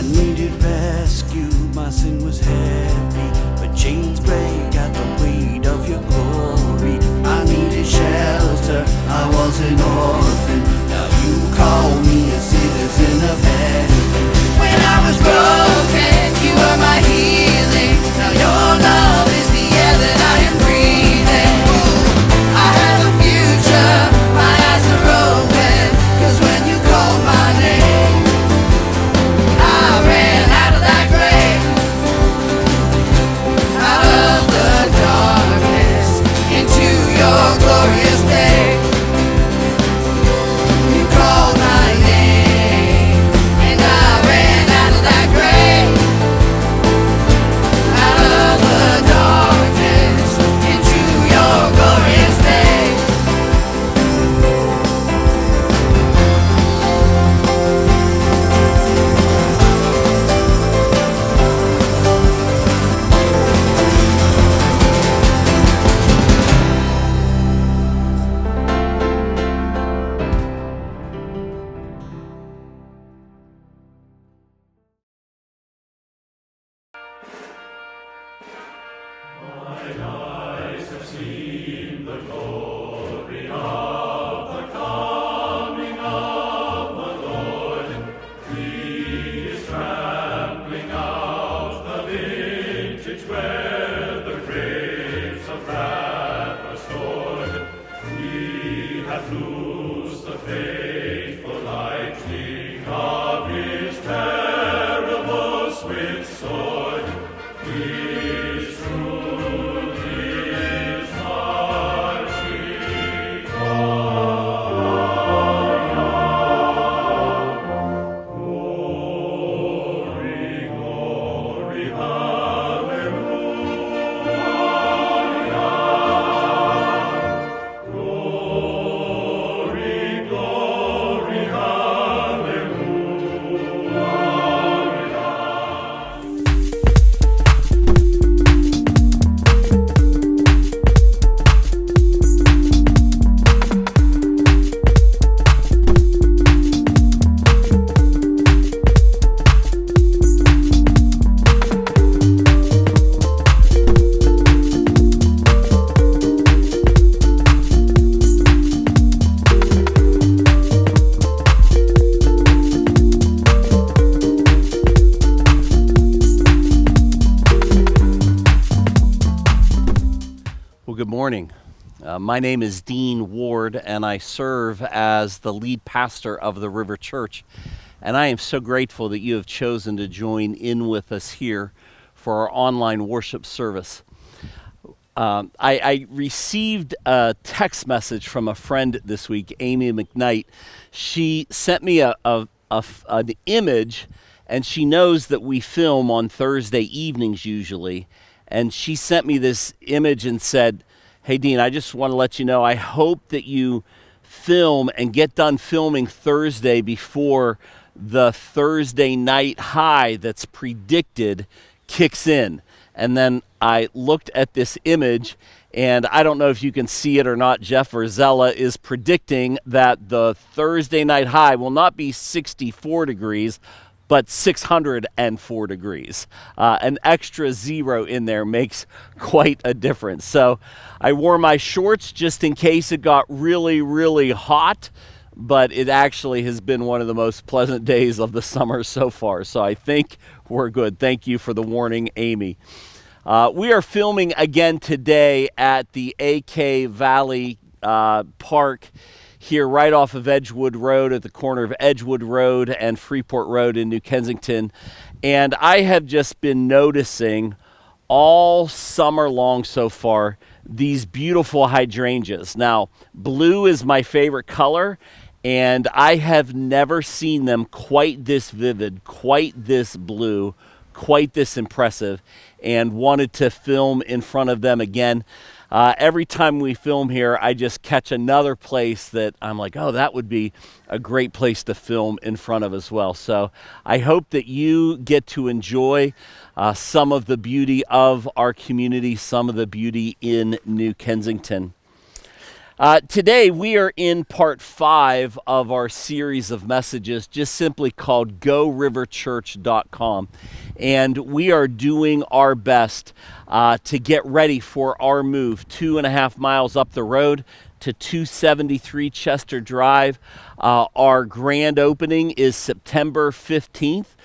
I needed rescue, my sin was heavy, but chains break at the weight of your glory. I needed shelter, I was an orphan, now you call me a citizen of heaven. When I was broken, you were my healing, now your love is the air that I am breathing. I have a future, my eyes are open, 'cause when you called my name, I ran out of that grave, out of the darkness, into your glorious day. You called my name, and I ran out of that grave, out of the darkness, into your glorious day. Well, good morning. My name is Dean Ward, and I serve as the lead pastor of the River Church. And I am so grateful that you have chosen to join in with us here for our online worship service. I received a text message from a friend this week, Amy McKnight. She sent me an image, and she knows that we film on Thursday evenings usually. And she sent me this image and said, "Hey, Dean, I just want to let you know, I hope that you film and get done filming Thursday before the Thursday night high that's predicted kicks in." And then I looked at this image, and I don't know if you can see it or not. Jeff Verzella is predicting that the Thursday night high will not be 64 degrees, but 604 degrees. An extra zero in there makes quite a difference. So I wore my shorts just in case it got really, really hot, but it actually has been one of the most pleasant days of the summer so far. So I think we're good. Thank you for the warning, Amy. We are filming again today at the AK Valley Park here right off of Edgewood Road, at the corner of Edgewood Road and Freeport Road in New Kensington. And I have just been noticing all summer long so far these beautiful hydrangeas. Now, blue is my favorite color, and I have never seen them quite this vivid, quite this blue, quite this impressive, and wanted to film in front of them again. Every time we film here, I just catch another place that I'm like, oh, that would be a great place to film in front of as well. So I hope that you get to enjoy some of the beauty of our community, some of the beauty in New Kensington. Today, we are in part 5 of our series of messages, just simply called GoRiverChurch.com. And we are doing our best to get ready for our move 2.5 miles up the road to 273 Chester Drive. Our grand opening is September 15th.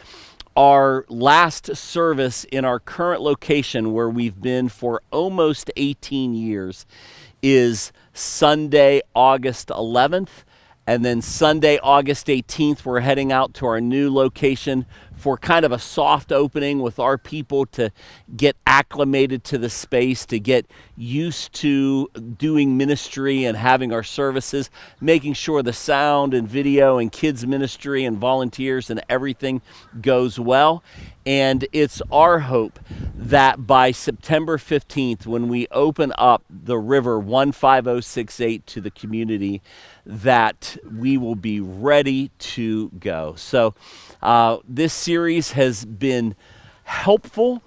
Our last service in our current location, where we've been for almost 18 years, is Sunday, August 11th, and then Sunday, August 18th, we're heading out to our new location for kind of a soft opening with our people to get acclimated to the space, to get used to doing ministry and having our services, making sure the sound and video and kids ministry and volunteers and everything goes well. And it's our hope that by September 15th, when we open up the river 15068 to the community, that we will be ready to go. So this series has been helpful.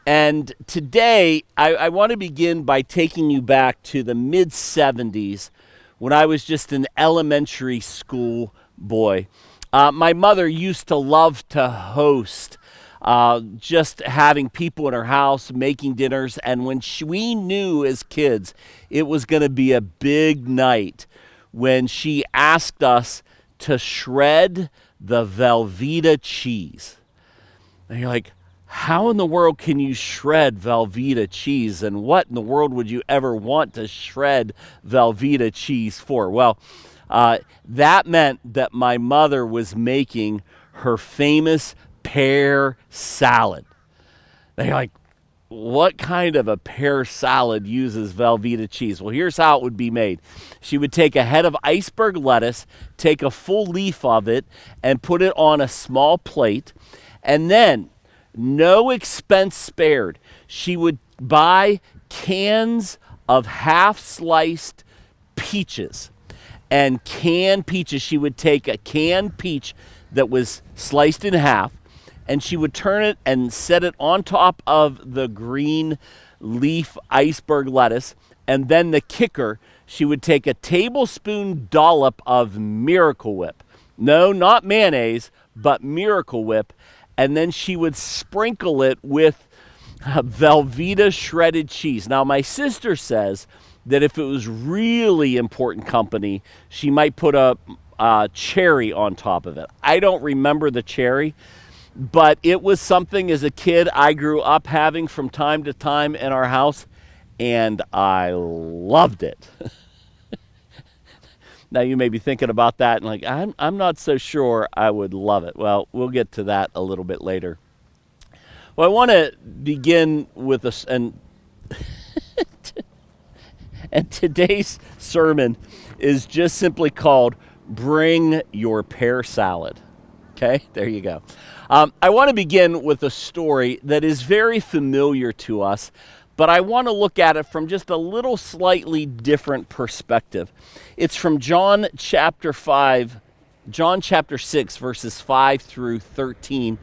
And today, I want to begin by taking you back to the mid-'70s when I was just an elementary school boy. My mother used to love to host, just having people in her house, making dinners. And when we knew as kids it was going to be a big night, when she asked us to shred the Velveeta cheese. And you're like, how in the world can you shred Velveeta cheese? And what in the world would you ever want to shred Velveeta cheese for? Well, that meant that my mother was making her famous pear salad. And you're like, what kind of a pear salad uses Velveeta cheese? Well, here's how it would be made. She would take a head of iceberg lettuce, take a full leaf of it, and put it on a small plate. And then, no expense spared, she would buy cans of half-sliced peaches. And canned peaches, she would take a canned peach that was sliced in half, and she would turn it and set it on top of the green leaf iceberg lettuce. And then the kicker, she would take a tablespoon dollop of Miracle Whip. No, not mayonnaise, but Miracle Whip. And then she would sprinkle it with Velveeta shredded cheese. Now, my sister says that if it was really important company, she might put a cherry on top of it. I don't remember the cherry, but it was something as a kid I grew up having from time to time in our house, and I loved it. Now you may be thinking about that and like, I'm not so sure I would love it. Well, we'll get to that a little bit later. Well, I want to begin with and today's sermon is just simply called Bring Your Pear Salad. Okay, there you go. I want to begin with a story that is very familiar to us, but I want to look at it from just a little slightly different perspective. It's from John chapter 6, verses 5 through 13,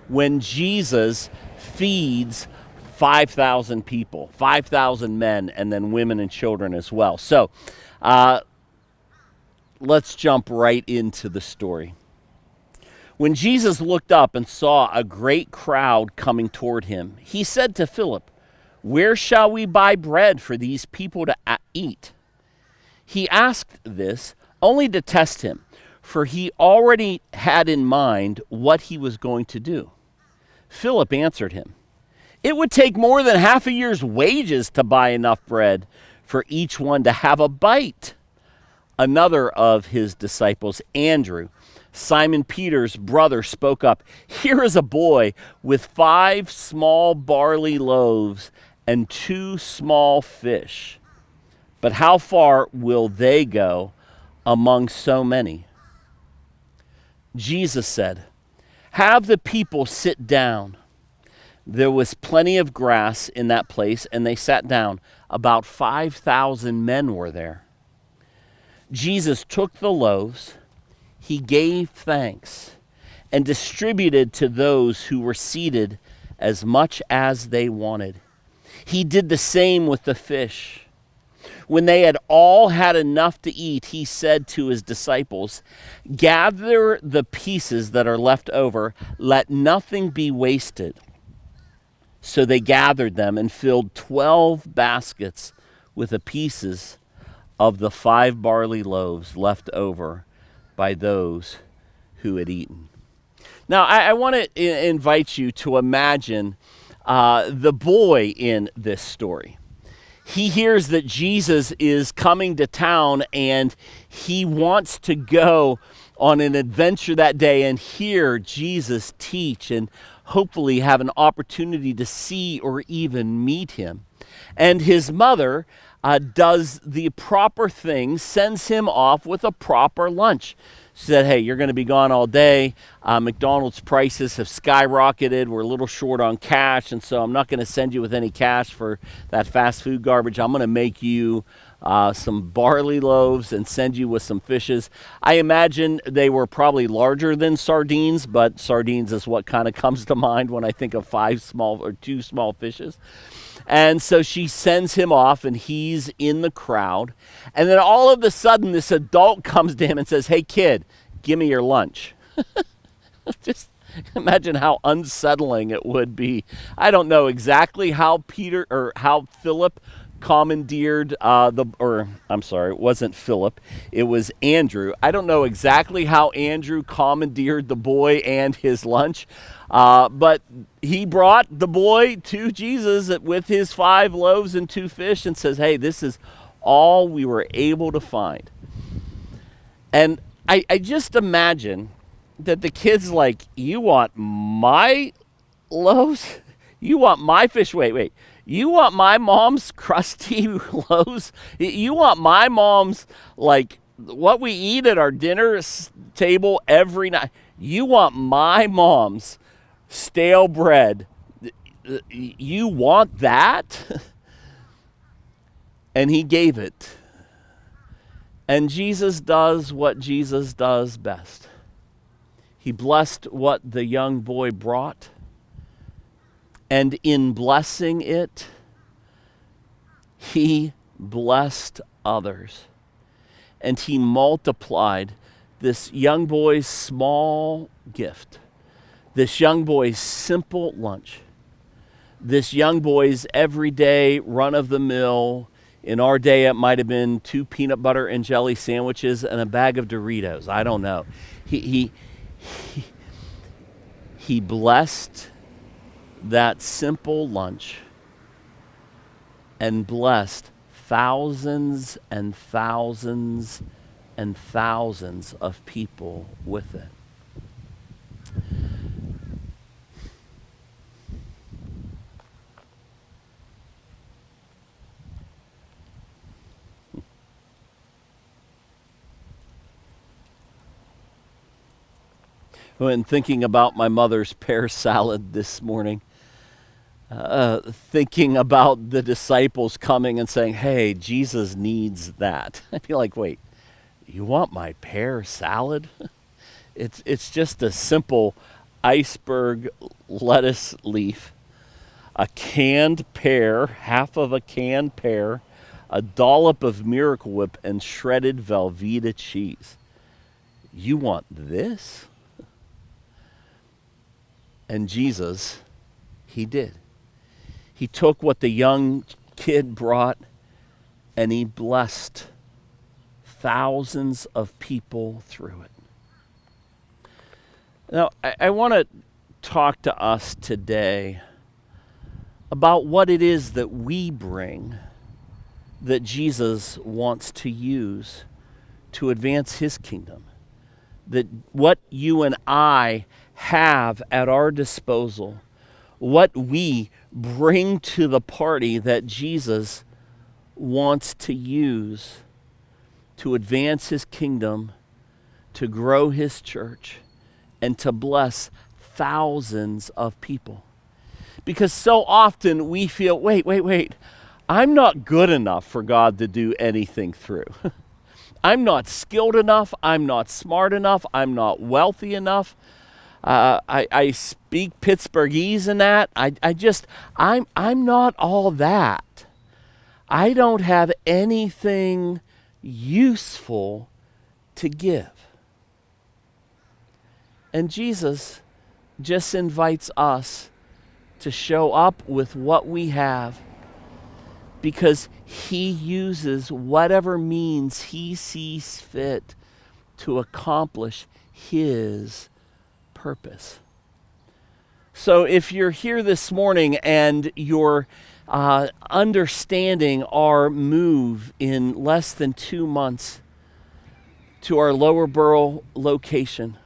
when Jesus feeds 5,000 people, 5,000 men, and then women and children as well. So let's jump right into the story. When Jesus looked up and saw a great crowd coming toward him, he said to Philip, "Where shall we buy bread for these people to eat?" He asked this only to test him, for he already had in mind what he was going to do. Philip answered him, "It would take more than half a year's wages to buy enough bread for each one to have a bite." Another of his disciples, Andrew, Simon Peter's brother, spoke up, "Here is a boy with 5 small barley loaves and 2 small fish. But how far will they go among so many?" Jesus said, "Have the people sit down." There was plenty of grass in that place, and they sat down. About 5,000 men were there. Jesus took the loaves, he gave thanks, and distributed to those who were seated as much as they wanted. He did the same with the fish. When they had all had enough to eat, he said to his disciples, "Gather the pieces that are left over, let nothing be wasted." So they gathered them and filled 12 baskets with the pieces of the 5 barley loaves left over by those who had eaten. Now, I want to invite you to imagine the boy in this story. He hears that Jesus is coming to town, and he wants to go on an adventure that day and hear Jesus teach and hopefully have an opportunity to see or even meet him. And his mother does the proper thing, sends him off with a proper lunch. She said, "Hey, you're going to be gone all day. McDonald's prices have skyrocketed. We're a little short on cash, and so I'm not going to send you with any cash for that fast food garbage. I'm going to make you some barley loaves and send you with some fishes." I imagine they were probably larger than sardines, but sardines is what kind of comes to mind when I think of 2 small fishes. And so she sends him off, and he's in the crowd. And then all of a sudden, this adult comes to him and says, "Hey, kid, give me your lunch." Just imagine how unsettling it would be. I don't know exactly how Philip commandeered it wasn't Philip, it was Andrew. I don't know exactly how Andrew commandeered the boy and his lunch, but he brought the boy to Jesus with his 5 loaves and 2 fish and says, "Hey, this is all we were able to find." And I just imagine that the kid's like, "You want my loaves? You want my fish? Wait. You want my mom's crusty loaves? You want my mom's, like, what we eat at our dinner table every night? You want my mom's stale bread? You want that?" And he gave it. And Jesus does what Jesus does best. He blessed what the young boy brought. And in blessing it, he blessed others. And he multiplied this young boy's small gift, this young boy's simple lunch, this young boy's everyday run-of-the-mill. In our day, it might have been 2 peanut butter and jelly sandwiches and a bag of Doritos. I don't know. He blessed that simple lunch and blessed thousands and thousands and thousands of people with it. When thinking about my mother's pear salad this morning, thinking about the disciples coming and saying, "Hey, Jesus needs that," I'd be like, "Wait, you want my pear salad?" It's just a simple iceberg lettuce leaf, a canned pear, half of a canned pear, a dollop of Miracle Whip, and shredded Velveeta cheese. You want this? And Jesus, he did. He took what the young kid brought and he blessed thousands of people through it. Now, I want to talk to us today about what it is that we bring that Jesus wants to use to advance his kingdom. That what you and I have at our disposal, what we bring to the party that Jesus wants to use to advance his kingdom, to grow his church, and to bless thousands of people. Because so often we feel, wait, I'm not good enough for God to do anything through. I'm not skilled enough, I'm not smart enough, I'm not wealthy enough. I speak Pittsburghese and that. I'm not all that. I don't have anything useful to give. And Jesus just invites us to show up with what we have, because he uses whatever means he sees fit to accomplish his purpose. So if you're here this morning and you're understanding our move in less than 2 months to our Lower Borough location,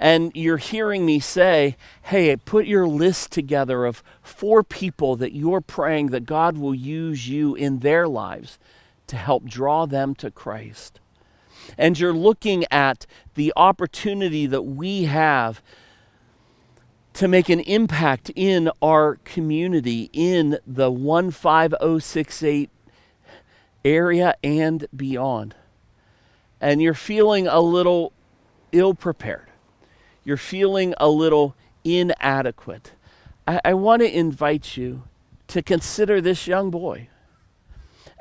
and you're hearing me say, hey, put your list together of 4 people that you're praying that God will use you in their lives to help draw them to Christ. And you're looking at the opportunity that we have to make an impact in our community, in the 15068 area and beyond. And you're feeling a little ill-prepared. You're feeling a little inadequate. I want to invite you to consider this young boy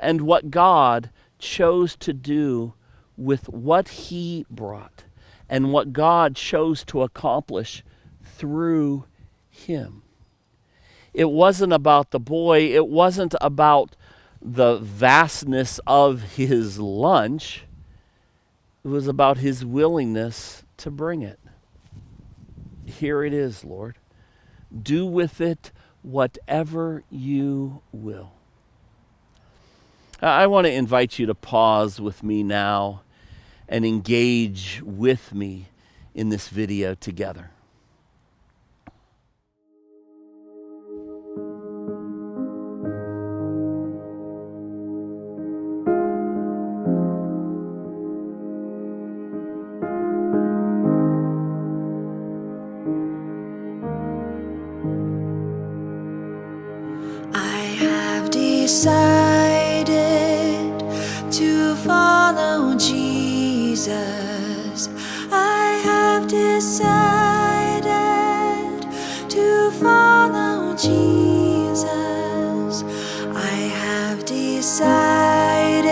and what God chose to do with what he brought and what God chose to accomplish through him. It wasn't about the boy. It wasn't about the vastness of his lunch. It was about his willingness to bring it. Here it is, Lord. Do with it whatever you will. I want to invite you to pause with me now and engage with me in this video together. Decided to follow Jesus. I have decided to follow Jesus. I have decided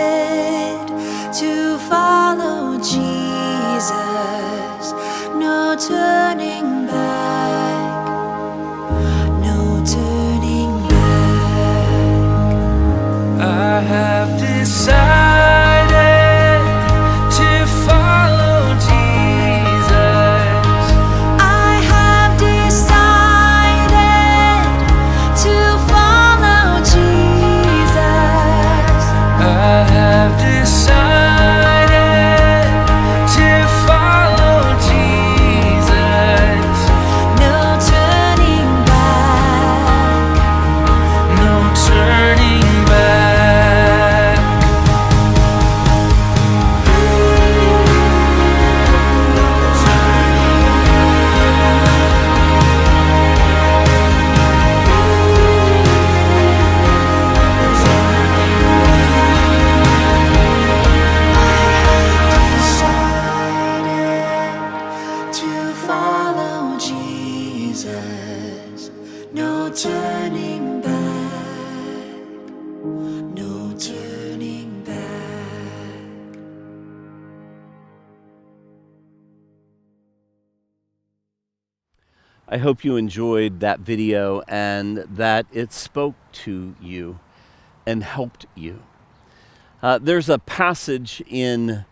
to follow Jesus. No turning back. No turning back. I have decided to follow Jesus. I have decided to follow Jesus. I have decided to follow Jesus. No turning back. No turning back. To follow Jesus, no turning back, no turning back. I hope you enjoyed that video and that it spoke to you and helped you. There's a passage in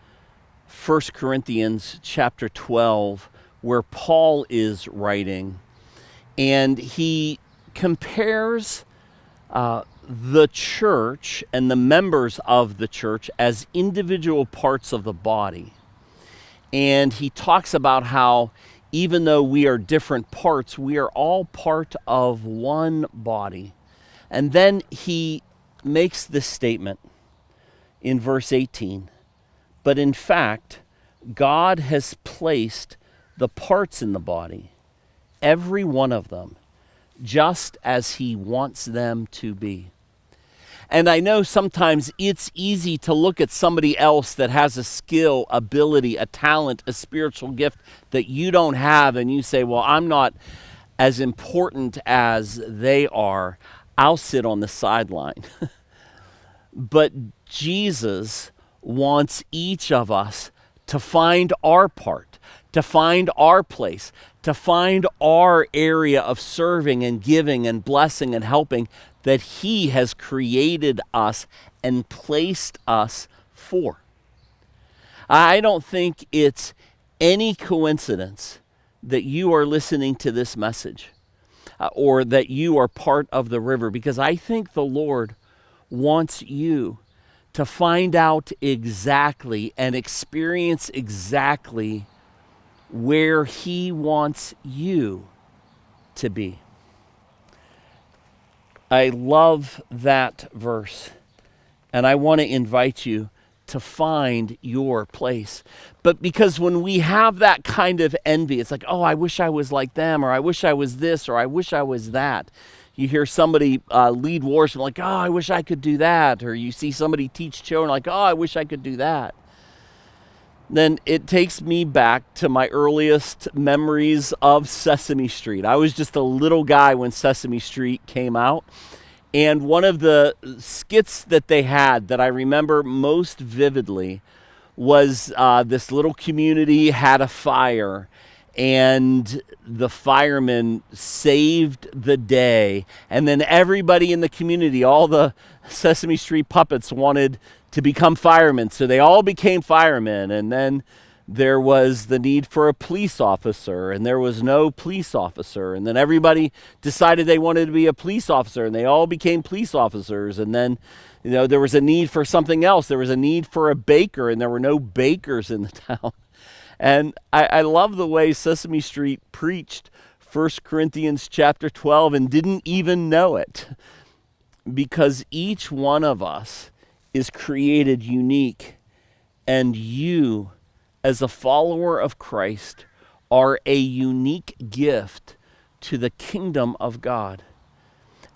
1 Corinthians chapter 12 where Paul is writing, and he compares the church and the members of the church as individual parts of the body. And he talks about how even though we are different parts, we are all part of one body. And then he makes this statement in verse 18. But in fact, God has placed the parts in the body, every one of them, just as he wants them to be. And I know sometimes it's easy to look at somebody else that has a skill, ability, a talent, a spiritual gift that you don't have, and you say, well, I'm not as important as they are. I'll sit on the sideline. But Jesus wants each of us to find our part, to find our place, to find our area of serving and giving and blessing and helping that he has created us and placed us for. I don't think it's any coincidence that you are listening to this message or that you are part of the river, because I think the Lord wants you to find out exactly and experience exactly where he wants you to be. I love that verse, and I want to invite you to find your place. But because when we have that kind of envy, it's like, oh, I wish I was like them, or I wish I was this, or I wish I was that. You hear somebody lead worship, like, oh, I wish I could do that. Or you see somebody teach children, like, oh, I wish I could do that. Then it takes me back to my earliest memories of Sesame Street. I was just a little guy when Sesame Street came out. And one of the skits that they had that I remember most vividly was this little community had a fire, and the firemen saved the day. And then everybody in the community, all the Sesame Street puppets, wanted to become firemen. So they all became firemen. And then there was the need for a police officer, and there was no police officer. And then everybody decided they wanted to be a police officer, and they all became police officers. And then, there was a need for something else. There was a need for a baker, and there were no bakers in the town. And I love the way Sesame Street preached 1 Corinthians chapter 12 and didn't even know it, because each one of us is created unique, and you, as a follower of Christ, are a unique gift to the kingdom of God.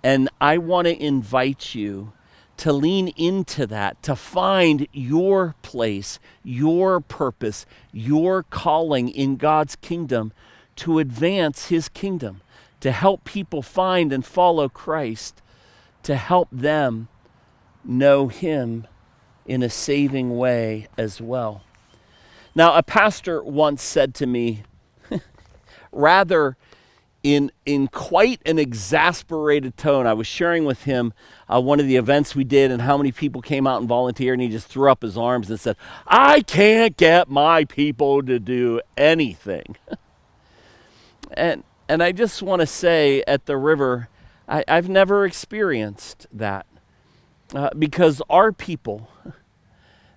And I want to invite you to lean into that, to find your place, your purpose, your calling in God's kingdom, to advance his kingdom, to help people find and follow Christ, to help them know him in a saving way as well. Now, a pastor once said to me, rather in quite an exasperated tone, I was sharing with him one of the events we did and how many people came out and volunteered, and he just threw up his arms and said, I can't get my people to do anything. And I just want to say at the river, I've never experienced that because our people,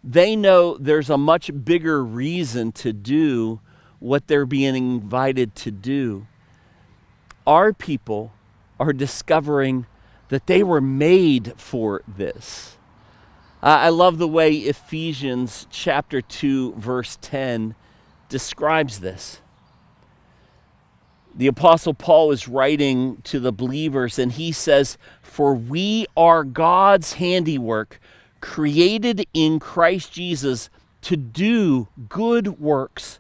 they know there's a much bigger reason to do what they're being invited to do. Our people are discovering that they were made for this. I love the way Ephesians chapter 2, verse 10 describes this. The Apostle Paul is writing to the believers, and he says, for we are God's handiwork, created in Christ Jesus to do good works,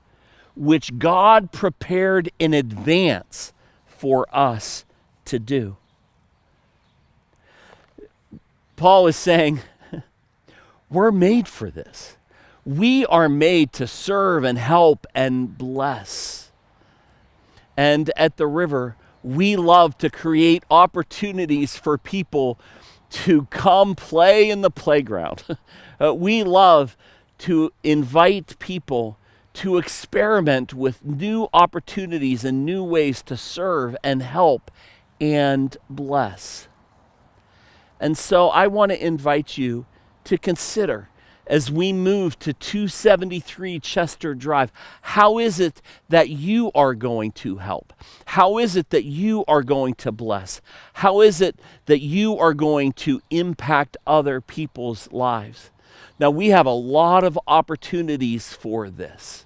which God prepared in advance for us to do. Paul is saying, we're made for this. We are made to serve and help and bless. And at the river, we love to create opportunities for people to come play in the playground. We love to invite people to experiment with new opportunities and new ways to serve and help and bless. And so I want to invite you to consider, as we move to 273 Chester Drive, how is it that you are going to help? How is it that you are going to bless? How is it that you are going to impact other people's lives? Now, we have a lot of opportunities for this,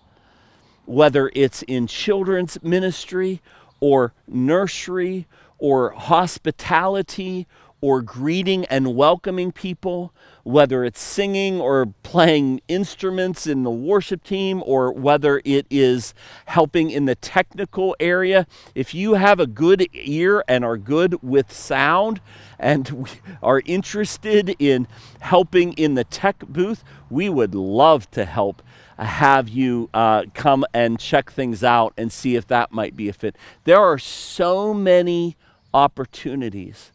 whether it's in children's ministry or nursery or hospitality or greeting and welcoming people, whether it's singing or playing instruments in the worship team, or whether it is helping in the technical area. If you have a good ear and are good with sound and are interested in helping in the tech booth, we would love to help have you come and check things out and see if that might be a fit. There are so many opportunities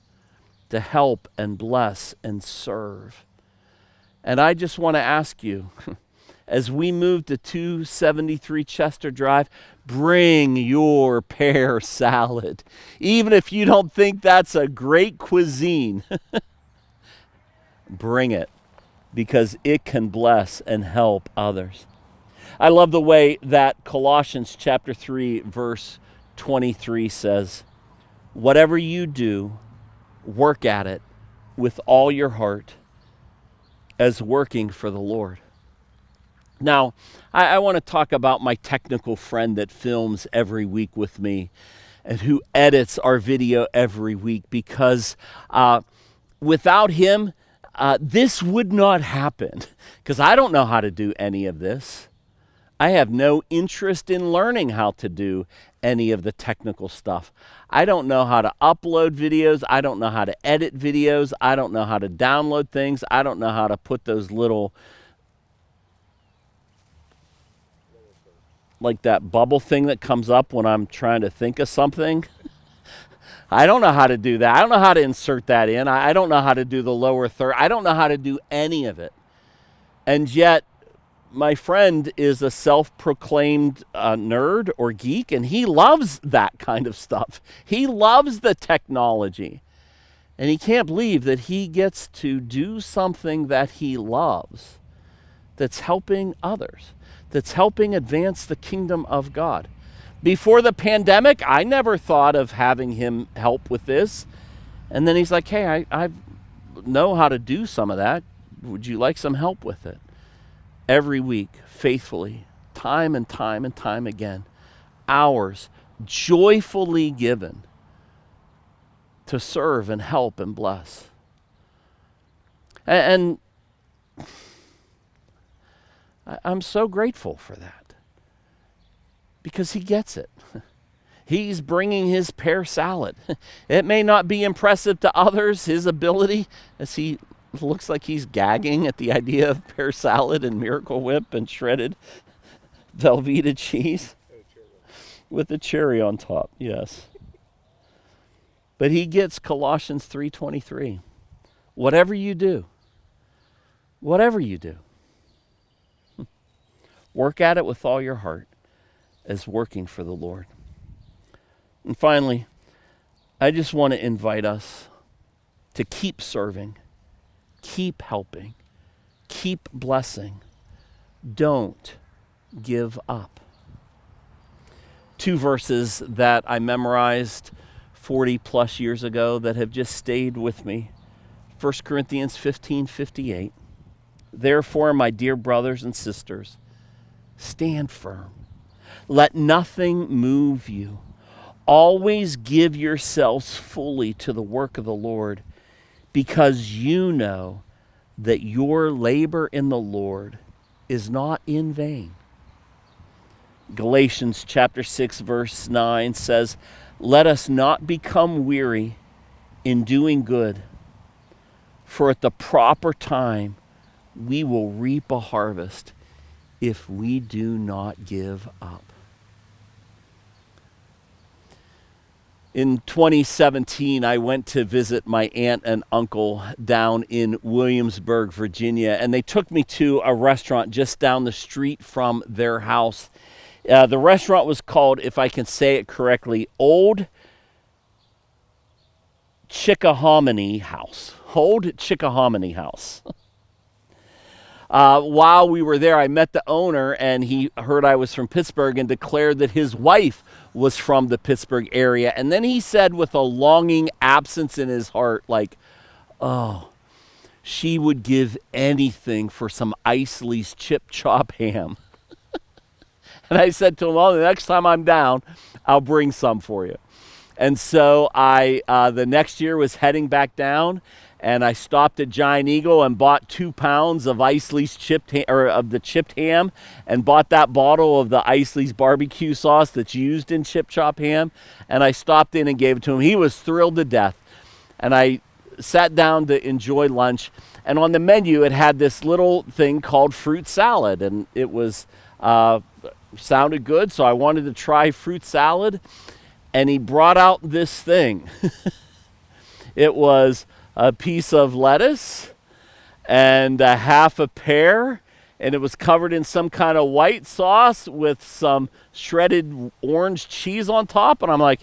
to help and bless and serve. And I just want to ask you, as we move to 273 Chester Drive, bring your pear salad. Even if you don't think that's a great cuisine, bring it, because it can bless and help others. I love the way that Colossians chapter 3, verse 23 says, whatever you do, work at it with all your heart as working for the Lord. Now, I want to talk about my technical friend that films every week with me and who edits our video every week, because without him, this would not happen, because I don't know how to do any of this. I have no interest in learning how to do any of the technical stuff. I don't know how to upload videos. I don't know how to edit videos. I don't know how to download things. I don't know how to put those little, like that bubble thing that comes up when I'm trying to think of something. I don't know how to do that. I don't know how to insert that in. I don't know how to do the lower third. I don't know how to do any of it. And yet, my friend is a self-proclaimed nerd or geek, and he loves that kind of stuff. He loves the technology. And he can't believe that he gets to do something that he loves, that's helping others, that's helping advance the kingdom of God. Before the pandemic, I never thought of having him help with this. And then he's like, hey, I know how to do some of that. Would you like some help with it? Every week, faithfully, time and time and time again, hours joyfully given to serve and help and bless. And I'm so grateful for that, because he gets it. He's bringing his pear salad. It may not be impressive to others, his ability, as he looks like he's gagging at the idea of pear salad and Miracle Whip and shredded Velveeta cheese with a cherry on top. Yes. But he gets Colossians 3:23. Whatever you do, work at it with all your heart as working for the Lord. And finally, I just want to invite us to keep serving, keep helping, keep blessing. Don't give up. 2 verses that I memorized 40 plus years ago that have just stayed with me. 1 Corinthians 15:58. Therefore, my dear brothers and sisters, stand firm. Let nothing move you. Always give yourselves fully to the work of the Lord, because you know that your labor in the Lord is not in vain. Galatians chapter 6 verse 9 says, let us not become weary in doing good, for at the proper time we will reap a harvest if we do not give up. In 2017, I went to visit my aunt and uncle down in Williamsburg, Virginia, and they took me to a restaurant just down the street from their house. The restaurant was called, if I can say it correctly, Old Chickahominy House. Old Chickahominy House. While we were there, I met the owner, and he heard I was from Pittsburgh and declared that his wife was from the Pittsburgh area. And then he said with a longing absence in his heart, like, oh, she would give anything for some Isley's chip chop ham. And I said to him, well, the next time I'm down, I'll bring some for you. And so I, the next year, was heading back down, and I stopped at Giant Eagle and bought 2 pounds of Isley's of the chipped ham, and bought that bottle of the Isley's barbecue sauce that's used in chip chop ham. And I stopped in and gave it to him. He was thrilled to death. And I sat down to enjoy lunch. And on the menu, it had this little thing called fruit salad, and it was sounded good. So I wanted to try fruit salad, and he brought out this thing. It was a piece of lettuce and a half a pear, and it was covered in some kind of white sauce with some shredded orange cheese on top. And I'm like,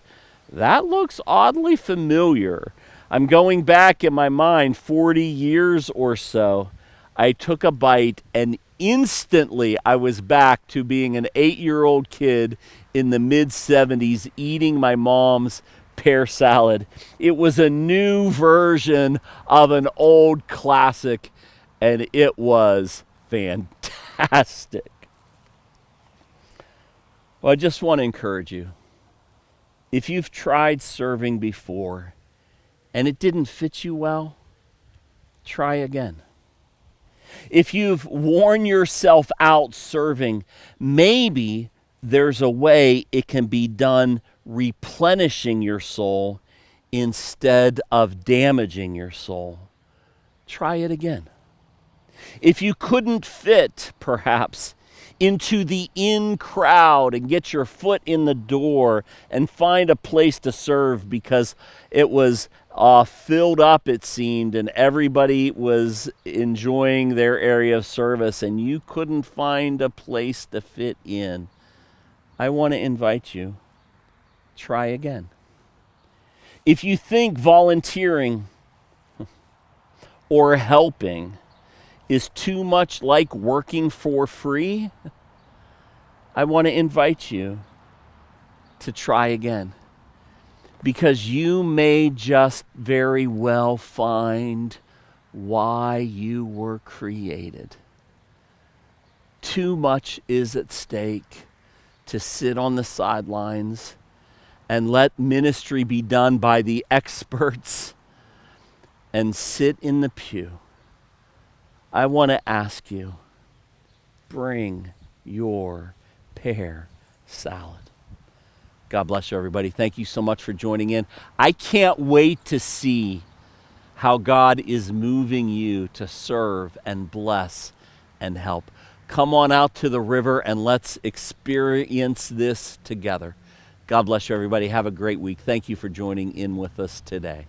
that looks oddly familiar. I'm going back in my mind 40 years or so. I took a bite, and instantly I was back to being an 8-year-old kid in the mid-70s eating my mom's pear salad. It was a new version of an old classic, and it was fantastic. Well, I just want to encourage you. If you've tried serving before and it didn't fit you well, try again. If you've worn yourself out serving, maybe there's a way it can be done replenishing your soul instead of damaging your soul. Try it again. If you couldn't fit, perhaps, into the in crowd and get your foot in the door and find a place to serve because it was filled up, it seemed, and everybody was enjoying their area of service, and you couldn't find a place to fit in, I want to invite you, try again. If you think volunteering or helping is too much like working for free, I want to invite you to try again. Because you may just very well find why you were created. Too much is at stake to sit on the sidelines and let ministry be done by the experts and sit in the pew. I want to ask you, bring your pear salad. God bless you, everybody. Thank you so much for joining in. I can't wait to see how God is moving you to serve and bless and help. Come on out to the river and let's experience this together. God bless you, everybody. Have a great week. Thank you for joining in with us today.